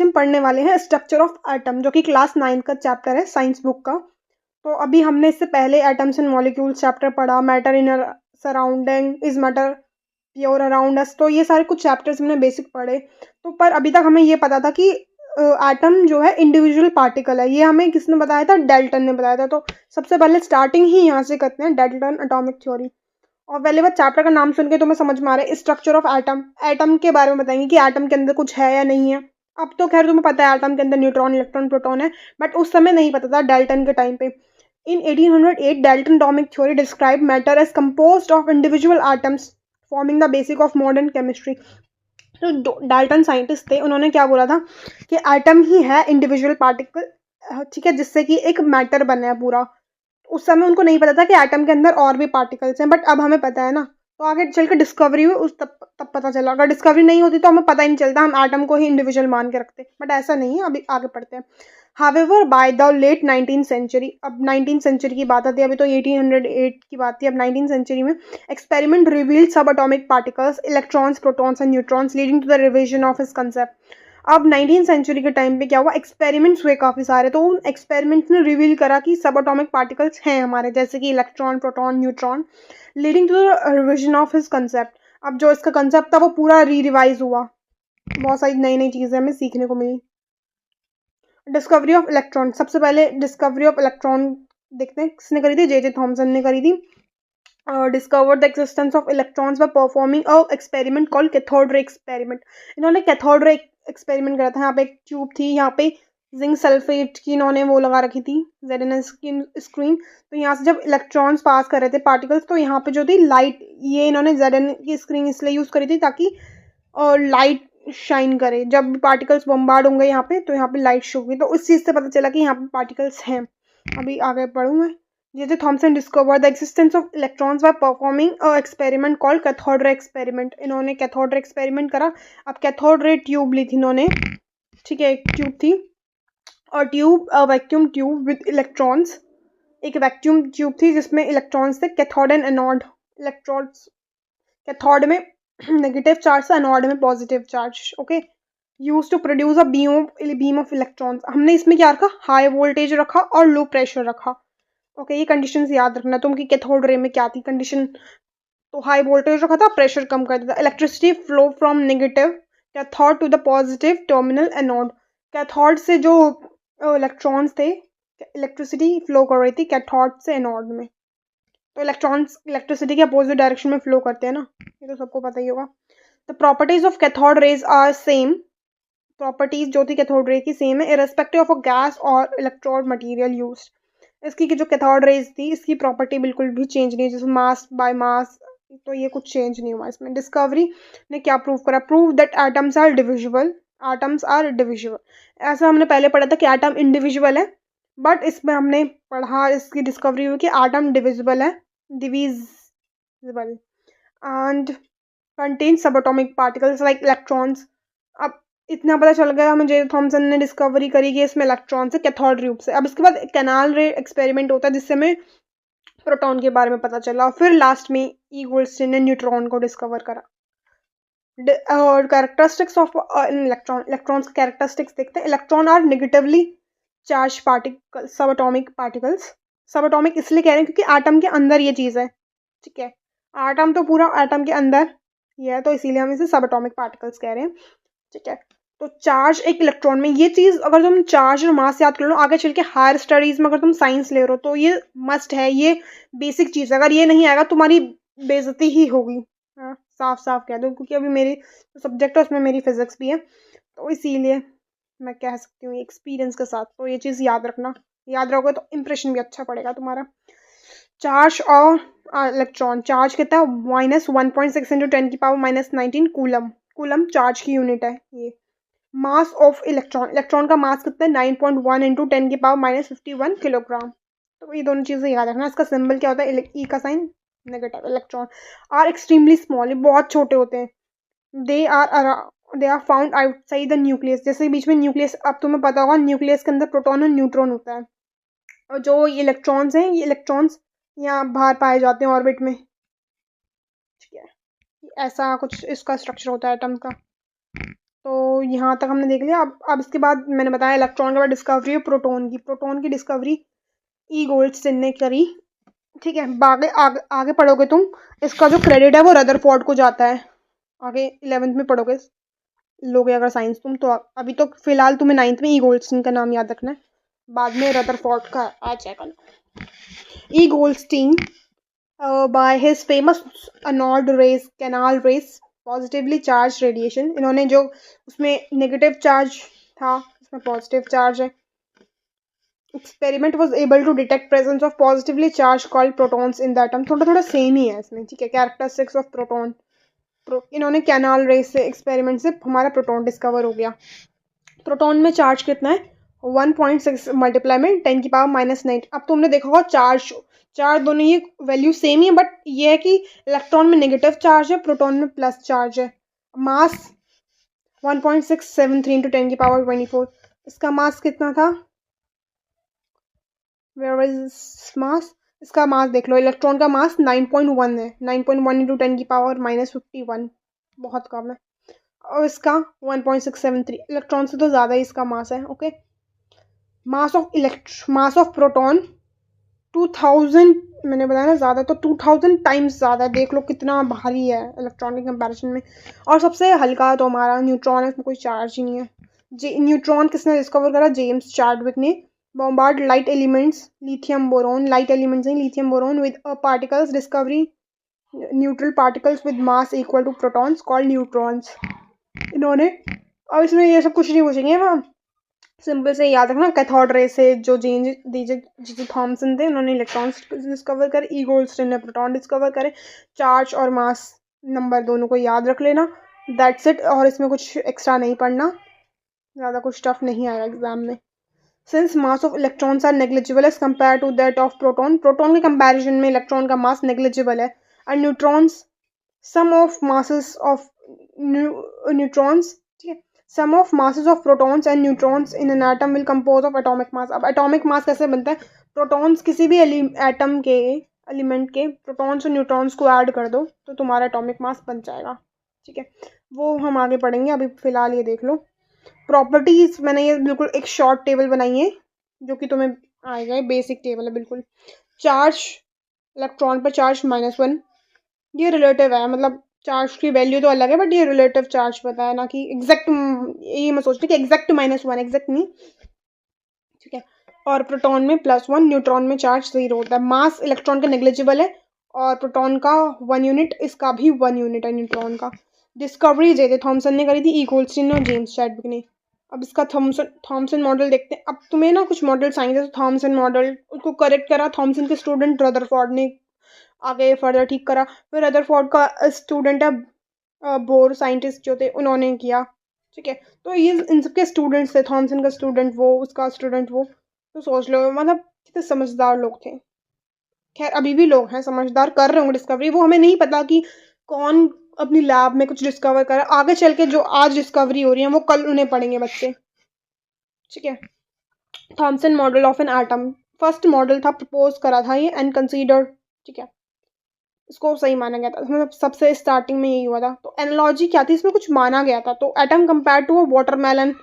आज हम पढ़ने वाले हैं स्ट्रक्चर ऑफ एटम, जो कि क्लास 9 का चैप्टर है साइंस बुक का। तो अभी हमने इससे पहले एटम्स एंड मॉलिक्यूल्स चैप्टर पढ़ा, matter in surrounding, is matter pure around us. तो ये सारे कुछ चैप्टर्स हमने बेसिक पढ़े। तो पर अभी तक हमें ये पता था कि एटम जो है इंडिविजुअल पार्टिकल है। ये हमें किसने बताया था? डाल्टन ने बताया था। तो सबसे पहले स्टार्टिंग ही यहाँ से करते हैं, डाल्टन एटॉमिक थ्योरी। और पहले बात, चैप्टर का नाम सुन के तुम्हें समझ में आ रहा है स्ट्रक्चर ऑफ एटम। एटम के बारे में बताएंगे कि एटम के अंदर कुछ है या नहीं है। अब तो खैर तुम्हें पता है एटम के अंदर न्यूट्रॉन, इलेक्ट्रॉन, प्रोटॉन है, बट उस समय नहीं पता था डाल्टन के टाइम पे। In 1808 Dalton atomic theory describe matter as composed of individual atoms forming the basic of modern chemistry. तो डाल्टन साइंटिस्ट थे, उन्होंने क्या बोला था कि एटम ही है इंडिविजुअल पार्टिकल, ठीक है, जिससे कि एक मैटर बना है पूरा। उस समय उनको नहीं पता था कि एटम के अंदर और भी पार्टिकल्स हैं, बट अब हमें पता है ना। तो आगे चल के डिस्कवरी हुई, उस तब पता चला। अगर डिस्कवरी नहीं होती तो हमें पता ही नहीं चलता, हम एटम को ही इंडिविजुअल मान के रखते, बट ऐसा नहीं है। अभी आगे पढ़ते हैं। However by the late 19th century, अब 19th सेंचुरी की बात आती है, अभी तो 1808 की बात थी। अब 19th सेंचुरी में experiment revealed subatomic particles, electrons, protons and neutrons, leading to the revision of his concept. अब 19th सेंचुरी के टाइम पे क्या हुआ, एक्सपेरिमेंट्स हुए काफ़ी सारे। तो उन एक्सपेरिमेंट्स ने रिवील करा कि सब एटॉमिक पार्टिकल्स हैं हमारे, जैसे कि electron, proton, neutron, leading to the revision of his concept. अब जो इसका कंसेप्ट था वो पूरा रिवाइज हुआ, बहुत सारी नई नई चीज़ें हमें सीखने को मिली। डिस्कवरी ऑफ इलेक्ट्रॉन, सबसे पहले डिस्कवरी ऑफ इलेक्ट्रॉन देखते हैं किसने करी थी। जे थॉमसन ने करी थी। Discovered the existence of electrons by performing a experiment called cathode ray experiment. इन्होंने कैथोड रे एक्सपेरिमेंट करा था। यहाँ पे एक ट्यूब थी, यहाँ पे जिंक सल्फेट की इन्होंने वो लगा रखी थी, ZNS की स्क्रीन। तो यहाँ से जब इलेक्ट्रॉन्स पास कर रहे थे पार्टिकल्स, तो यहाँ पे जो थी लाइट, ये इन्होंने ZN की स्क्रीन इसलिए यूज़ करी थी ताकि लाइट शाइन करे। जब पार्टिकल्स बम्बार्ड होंगे यहाँ पे, तो यहाँ पे लाइट शो होगी। तो उस चीज़ से पता चला कि यहाँ पे पार्टिकल्स हैं। अभी आगे पढ़ूँ मैं। J Thomson discovered the existence of electrons by performing a experiment called cathode ray experiment. इन्होंने कैथोड रे एक्सपेरिमेंट करा। अब कैथोड रे ट्यूब ली थी इन्होंने, ठीक है, एक ट्यूब थी, और tube vacuum tube with electrons. एक वैक्यूम ट्यूब थी जिसमें इलेक्ट्रॉन्स थे, cathode and anode. Electrons cathode में नेगेटिव चार्ज था, एनोड में positive charge. Okay, use to produce a beam of electrons. हमने इसमें क्या रखा, हाई वोल्टेज रखा और लो प्रेशर रखा। ओके, ये कंडीशंस याद रखना तुम कि कैथोड रे में क्या थी कंडीशन। तो हाई वोल्टेज रखा था, प्रेशर कम कर दिया था। Electricity flow from negative cathode to the positive terminal anode. Cathode से जो इलेक्ट्रॉन्स थे, इलेक्ट्रिसिटी फ्लो कर रही थी कैथोड से एनोड में। तो इलेक्ट्रॉन्स इलेक्ट्रिसिटी के अपोजिट डायरेक्शन में फ्लो करते हैं ना, ये तो सबको पता ही होगा। The properties of cathode rays are same. Properties जो थी कैथोड रे की सेम है, इरेस्पेक्टिव ऑफ अ गैस और इलेक्ट्रोड मटेरियल यूज्ड। इसकी जो कैथोड रेज थी, इसकी प्रॉपर्टी बिल्कुल भी चेंज नहीं है, जैसे मास बाय मास, तो ये कुछ चेंज नहीं हुआ इसमें। डिस्कवरी ने क्या प्रूव करा? Prove that atoms are divisible. Atoms are divisible. ऐसा हमने पहले पढ़ा था कि एटम इंडिविजुअल है, बट इसमें हमने पढ़ा, इसकी डिस्कवरी हुई कि एटम डिविजिबल है, डिविजिबल, एंड कंटेन सब एटॉमिक पार्टिकल्स लाइक इलेक्ट्रॉन्स। अब इतना पता चल गया हमें, जे थॉमसन ने डिस्कवरी करी कि इसमें इलेक्ट्रॉन से, कैथोड ट्यूब से। अब इसके बाद कैनाल रे एक्सपेरिमेंट होता है जिससे हमें प्रोटॉन के बारे में पता चला। फिर लास्ट में ई गोल्डस्टीन ने न्यूट्रॉन को डिस्कवर करा। और कैरेक्टरिस्टिक्स ऑफ इलेक्ट्रॉन, इलेक्ट्रॉन्स के कैरेक्टरिस्टिक्स देखते हैं। Electron are negatively charge particle, subatomic particles. Subatomic इसलिए कह रहे हैं क्योंकि एटम के अंदर ये चीज़ है, ठीक है। एटम तो पूरा एटम के अंदर ये है, तो इसीलिए हम इसे सब एटॉमिक पार्टिकल्स कह रहे हैं, ठीक है। तो चार्ज एक इलेक्ट्रॉन में, ये चीज़ अगर तुम चार्ज और मास याद कर लो, आगे चल के हायर स्टडीज़ में अगर तुम साइंस ले रहे हो तो ये मस्ट है, ये बेसिक चीज़ है। अगर ये नहीं आएगा तुम्हारी बेइज्जती ही होगी, हाँ, साफ साफ कह दो। क्योंकि अभी मेरी जो सब्जेक्ट है उसमें मेरी फिजिक्स भी है, तो इसीलिए मैं कह सकती हूँ एक्सपीरियंस के साथ। तो ये चीज़ याद रखना, याद रखोगे तो इंप्रेशन भी अच्छा पड़ेगा तुम्हारा। चार्ज और इलेक्ट्रॉन, चार्ज कितना है? -1.6 × 10⁻⁻19 कूलम। कूलम चार्ज की यूनिट है ये। मास ऑफ इलेक्ट्रॉन, इलेक्ट्रॉन का मास कितना है? 9.1 × 10⁻51 किलोग्राम। तो ये दोनों चीज़ें याद रखना। इसका सिंबल क्या होता है? ई का sign negative. Electron are extremely small, ये बहुत छोटे होते हैं। They are found outside the nucleus, जैसे बीच में न्यूक्लियस, अब तुम्हें पता होगा न्यूक्लियस के अंदर प्रोटॉन और न्यूट्रॉन होता है, और जो ये इलेक्ट्रॉन्स हैं, ये इलेक्ट्रॉन्स यहाँ बाहर पाए जाते हैं ऑर्बिट में, ठीक है। ऐसा कुछ इसका स्ट्रक्चर होता है एटम का। तो यहाँ तक हमने देख लिया। अब इसके बाद मैंने बताया इलेक्ट्रॉन के बाद डिस्कवरी है प्रोटोन की डिस्कवरी ई गोल्डस्टिन ने करी। ठीक है, आगे आगे आगे पढ़ोगे तुम, इसका जो क्रेडिट है वो रदरफोर्ड को जाता है। आगे 11th में पढ़ोगे लोगे अगर साइंस तुम, तो अभी तो फिलहाल तुम्हें 9th में ई गोल्डस्टीन का नाम याद रखना है, बाद में रदरफोर्ड का आ जाएगा। E Goldstein by his famous anode rays canal rays positively charge radiation, इन्होंने जो उसमें नेगेटिव चार्ज था उसमें पॉजिटिव चार्ज है, experiment was able to detect presence of positively charge called protons in the atom. थोड़ा थोड़ा सेम ही है इसमें। ठीक है, कैरेक्टरिस्टिक्स ऑफ प्रोटॉन, इन्होंने कैनाल रेस से एक्सपेरिमेंट से हमारा प्रोटॉन डिस्कवर हो गया। प्रोटॉन में चार्ज कितना है 1.6 मल्टीप्लाई में 10 की पावर -9। अब तुमने देखा होगा चार्ज दोनों ये वैल्यू सेम ही है, बट ये है कि इलेक्ट्रॉन में नेगेटिव चार्ज है, प्रोटॉन में प्लस चार्ज है। मास 1.673 इंटू 10 की पावर 24। इसका मास कितना था, वेयर इज मास, इसका मास देख लो, इलेक्ट्रॉन का मास 9.1 है, 9.1 इंटू 10 की पावर -51, बहुत कम है। और इसका 1.673, इलेक्ट्रॉन से तो ज़्यादा ही इसका मास है। ओके, मास ऑफ प्रोटॉन 2000, मैंने बताया ना ज़्यादा, तो 2000 टाइम्स ज़्यादा है। देख लो कितना भारी है इलेक्ट्रॉन के कंपैरिजन में। और सबसे हल्का तो हमारा न्यूट्रॉन है, इसमें कोई चार्ज ही नहीं है। न्यूट्रॉन किसने डिस्कवर करा, जेम्स चार्डविक ने। bombard light elements lithium boron light elements in lithium boron with particles discovery neutral particles with mass equal to protons called neutrons, इन्होंने। अब इसमें ये सब कुछ नहीं पूछेंगे, वहाँ सिंपल से याद रखना, कैथोड रे से जो जी थॉमसन थे उन्होंने इलेक्ट्रॉन्स डिस्कवर करे, ई गोल्डस्टिन ने प्रोटॉन डिस्कवर करे। चार्ज और मास नंबर दोनों को याद रख लेना, दैट्स इट। और इसमें कुछ एक्स्ट्रा नहीं पढ़ना, ज़्यादा कुछ टफ नहीं आएगा एग्जाम में। Since mass of electrons are negligible as compared to that of proton, proton के comparison में electron का mass negligible है, and neutrons, sum of masses of neutrons, ठीक है, sum of masses of protons and neutrons in an atom will compose of atomic mass। अब atomic mass कैसे बनता है, protons किसी भी एटम के एलिमेंट के प्रोटॉन्स और न्यूट्रॉन्स को ऐड कर दो तो तुम्हारा एटॉमिक मास बन जाएगा। ठीक है, वो हम आगे पढ़ेंगे, अभी फिलहाल ये देख लो। प्रॉपर्टीज मैंने ये बिल्कुल एक शॉर्ट टेबल बनाई है जो कि तुम्हें आएगा, बेसिक टेबल है बिल्कुल। चार्ज, इलेक्ट्रॉन पर चार्ज -1, ये रिलेटिव है, मतलब चार्ज की वैल्यू तो अलग है बट ये रिलेटिव चार्ज बताया ना कि एग्जैक्ट, ये मैं सोचती कि एग्जैक्ट -1, एग्जैक्ट नहीं। ठीक है, और प्रोटॉन में +1, न्यूट्रॉन में चार्ज 0 होता है। मास इलेक्ट्रॉन का नेग्लिजिबल है और प्रोटॉन का 1 यूनिट, इसका भी 1 यूनिट है न्यूट्रॉन का। डिस्कवरी जे थॉमसन ने करी थी, ई गोल्डस्टीन और जेम्स चैडविक ने। अब इसका थॉमसन मॉडल देखते हैं। अब तुम्हें ना कुछ मॉडल्स आएंगे, तो थॉमसन मॉडल उसको करेक्ट करा थॉमसन के स्टूडेंट रदरफोर्ड ने, आगे फर्दर ठीक करा। फिर रदरफोर्ड का स्टूडेंट है बोर साइंटिस्ट जो थे, उन्होंने किया। ठीक है, तो ये इन सबके स्टूडेंट्स थे, थॉमसन का स्टूडेंट वो, उसका स्टूडेंट वो। तो सोच लो मतलब कितने समझदार लोग थे। खैर अभी भी लोग हैं समझदार, कर रहे होंगे डिस्कवरी, वो हमें नहीं पता कि कौन अपनी लैब में कुछ डिस्कवर करा। आगे चल के जो आज डिस्कवरी हो रही है वो कल उन्हें पढ़ेंगे बच्चे। ठीक है, Thompson model of an atom, first model था, प्रपोज करा था ये एंड कंसीडर्ड। ठीक है, इसको सही माना गया था, मतलब सबसे स्टार्टिंग में यही हुआ था। तो एनालॉजी क्या थी, इसमें कुछ माना गया था। तो एटम कंपेयर टू वाटरमेलन,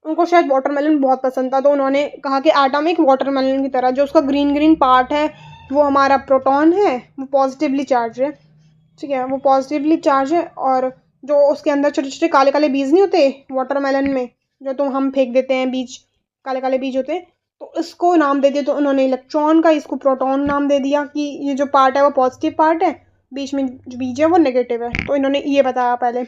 उनको शायद वाटरमेलन बहुत पसंद था, तो उन्होंने कहा कि एटम एक वाटरमेलन की तरह, जो उसका ग्रीन ग्रीन पार्ट है वो हमारा प्रोटॉन है, वो पॉजिटिवली चार्ज है। ठीक है, वो पॉजिटिवली चार्ज है, और जो उसके अंदर छोटे छोटे काले काले बीज नहीं होते वाटरमेलन में, जो तो हम फेंक देते हैं बीज, काले काले बीज होते हैं, तो इसको नाम दे दिया। तो उन्होंने इलेक्ट्रॉन का इसको प्रोटॉन नाम दे दिया कि ये जो पार्ट है वो पॉजिटिव पार्ट है, बीच में जो बीज है वो नेगेटिव है। तो इन्होंने ये बताया पहले।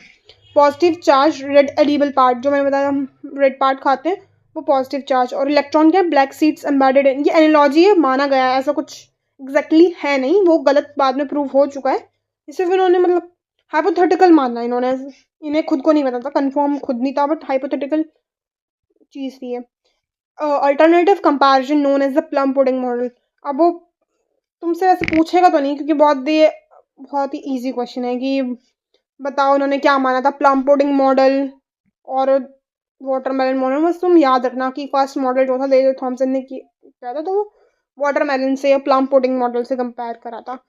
Positive charge red edible part, जो मैंने बताया हम रेड पार्ट खाते हैं, वो पॉजिटिव चार्ज। और इलेक्ट्रॉन क्या, ब्लैक सीड्स एम्बेडेड इन, ये एनालॉजी है, माना गया है, ऐसा कुछ एग्जैक्टली है नहीं, वो गलत बाद में प्रूव हो चुका है। सिर्फ इन्होंने मतलब हाइपोथेटिकल माना इन्होंने, इन्हें खुद को नहीं पता था, कंफर्म खुद नहीं था, बट हाइपोथेटिकल चीज़ थी ये। Alternative comparison known as the plum pudding model. अब वो तुमसे वैसे पूछेगा तो नहीं, क्योंकि बहुत ही इजी क्वेश्चन है कि बताओ उन्होंने क्या माना था, प्लम पुडिंग मॉडल और वाटरमेलन मॉडल। बस तुम याद रखना कि फर्स्ट मॉडल जो था जे थॉमसन ने किया था, तो वो वाटरमेलन से या प्लम पुडिंग मॉडल से कंपेयर करा था।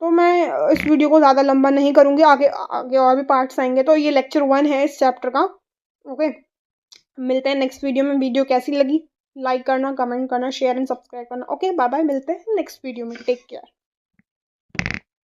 तो मैं इस वीडियो को ज़्यादा लंबा नहीं करूँगी, आगे आगे और भी पार्ट्स आएंगे। तो ये लेक्चर 1 है इस चैप्टर का। ओके, मिलते हैं नेक्स्ट वीडियो में। वीडियो कैसी लगी लाइक करना, कमेंट करना, शेयर एंड सब्सक्राइब करना। ओके बाय बाय, मिलते हैं नेक्स्ट वीडियो में। Take care.